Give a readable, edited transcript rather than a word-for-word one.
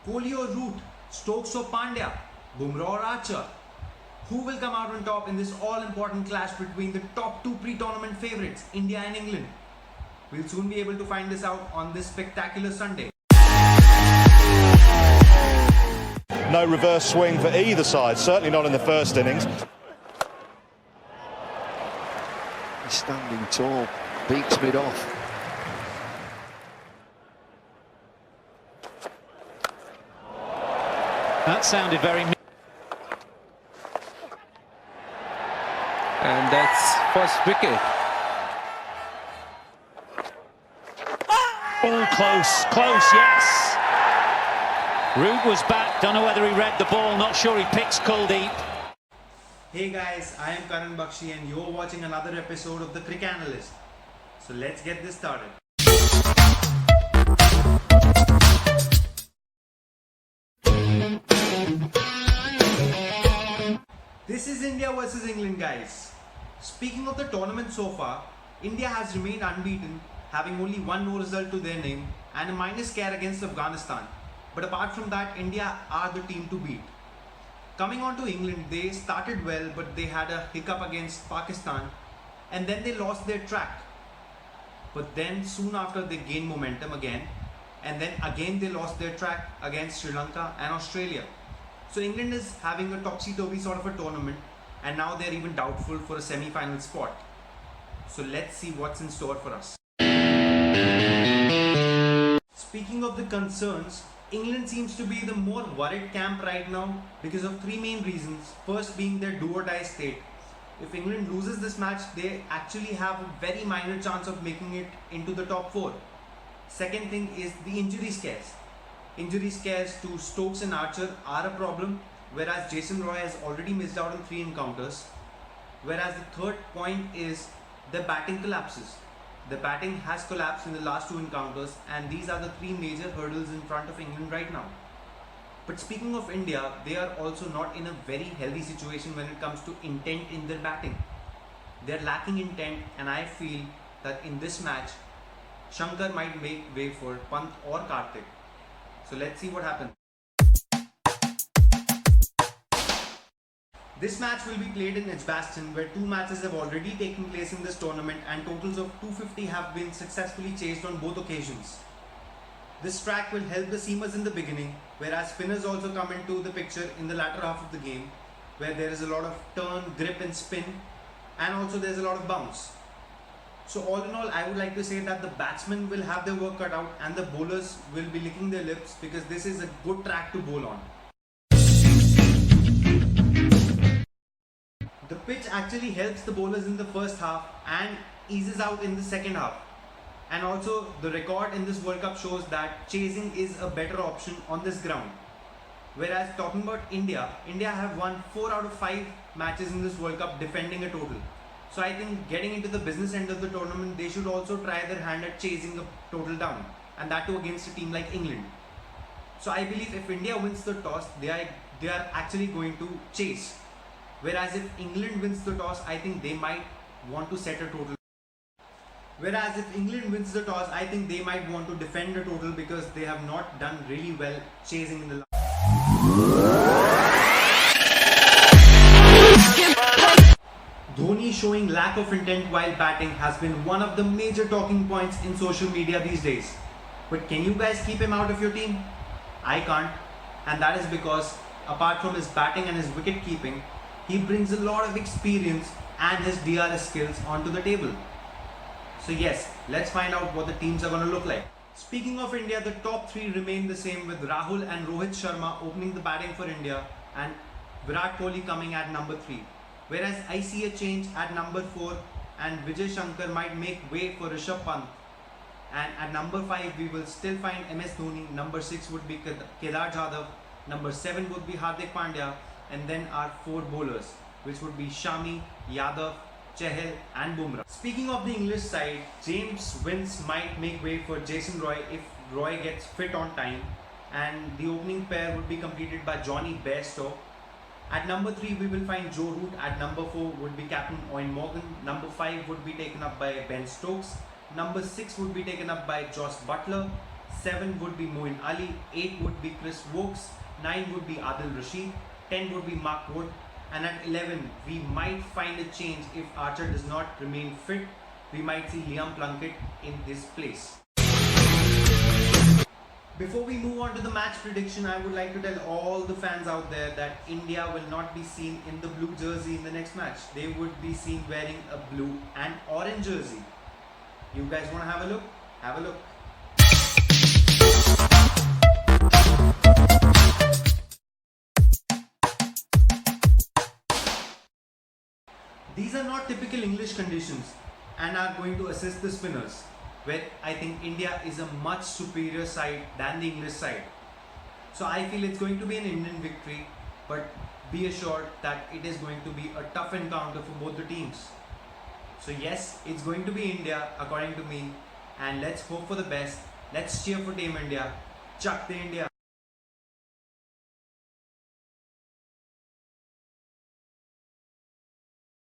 Kohli or Root, Stokes or Pandya, Bumrah or Archer? Who will come out on top in this all-important clash between the top two pre-tournament favourites, India and England? We'll soon be able to find this out on this spectacular Sunday. No reverse swing for either side, certainly not in the first innings. He's standing tall, beats mid-off. That sounded very... And that's first wicket. Oh, close, yes. Root was back, don't know whether he read the ball, not sure he picks Kuldeep. Hey guys, I am Karan Bakshi and you're watching another episode of the CricAnalyst. So let's get this started. This is India versus England, guys. Speaking of the tournament so far, India has remained unbeaten, having only one no result to their name and a minus care against Afghanistan. But apart from that, India are the team to beat. Coming on to England, they started well, but they had a hiccup against Pakistan and then they lost their track. But then soon after they gained momentum again, and then again they lost their track against Sri Lanka and Australia. So England is having a topsy-turvy sort of a tournament, and now they're even doubtful for a semi-final spot. So let's see what's in store for us. Speaking of the concerns, England seems to be the more worried camp right now because of three main reasons. First being their do-or-die state. If England loses this match, they actually have a very minor chance of making it into the top 4. Second thing is the injury scares. Injury scares to Stokes and Archer are a problem, whereas Jason Roy has already missed out on 3 encounters. Whereas the third point is the batting collapses. The batting has collapsed in the last 2 encounters, and these are the 3 major hurdles in front of England right now. But speaking of India, they are also not in a very healthy situation when it comes to intent in their batting. They are lacking intent, and I feel that in this match, Shankar might make way for Pant or Karthik. So let's see what happens. This match will be played in Edgbaston, where 2 matches have already taken place in this tournament and totals of 250 have been successfully chased on both occasions. This track will help the seamers in the beginning, whereas spinners also come into the picture in the latter half of the game, where there is a lot of turn, grip and spin, and also there is a lot of bounce. So all in all, I would like to say that the batsmen will have their work cut out and the bowlers will be licking their lips, because this is a good track to bowl on. The pitch actually helps the bowlers in the first half and eases out in the second half. And also the record in this World Cup shows that chasing is a better option on this ground. Whereas talking about India have won 4 out of 5 matches in this World Cup, defending a total. So I think getting into the business end of the tournament, they should also try their hand at chasing a total down, and that too against a team like England. So I believe if India wins the toss, they are actually going to chase. Whereas if England wins the toss, I think they might want to set a total. Whereas if England wins the toss, I think they might want to defend a total, because they have not done really well chasing in the last. Dhoni showing lack of intent while batting has been one of the major talking points in social media these days. But can you guys keep him out of your team? I can't, and that is because apart from his batting and his wicket keeping, he brings a lot of experience and his DRS skills onto the table. So yes, let's find out what the teams are going to look like. Speaking of India, the top 3 remain the same, with Rahul and Rohit Sharma opening the batting for India and Virat Kohli coming at number 3. Whereas I see a change at number 4, and Vijay Shankar might make way for Rishabh Pant. And at number 5 we will still find MS Dhoni, number 6 would be Kedar Jadhav, number 7 would be Hardik Pandya, and then our 4 bowlers, which would be Shami, Yadav, Chahal and Bumrah. Speaking of the English side, James Vince might make way for Jason Roy if Roy gets fit on time, and the opening pair would be completed by Johnny Bairstow. At number 3 we will find Joe Root, at number 4 would be Captain Owen Morgan, number 5 would be taken up by Ben Stokes, number 6 would be taken up by Joss Butler, 7 would be Moeen Ali, 8 would be Chris Wokes, 9 would be Adil Rashid, 10 would be Mark Wood, and at 11 we might find a change if Archer does not remain fit. We might see Liam Plunkett in his place. Before we move on to the match prediction, I would like to tell all the fans out there that India will not be seen in the blue jersey in the next match. They would be seen wearing a blue and orange jersey. You guys want to have a look? Have a look. These are not typical English conditions and are going to assist the spinners, where I think India is a much superior side than the English side. So I feel it's going to be an Indian victory, but be assured that it is going to be a tough encounter for both the teams. So yes, it's going to be India according to me, and let's hope for the best. Let's cheer for Team India. Chuck the India.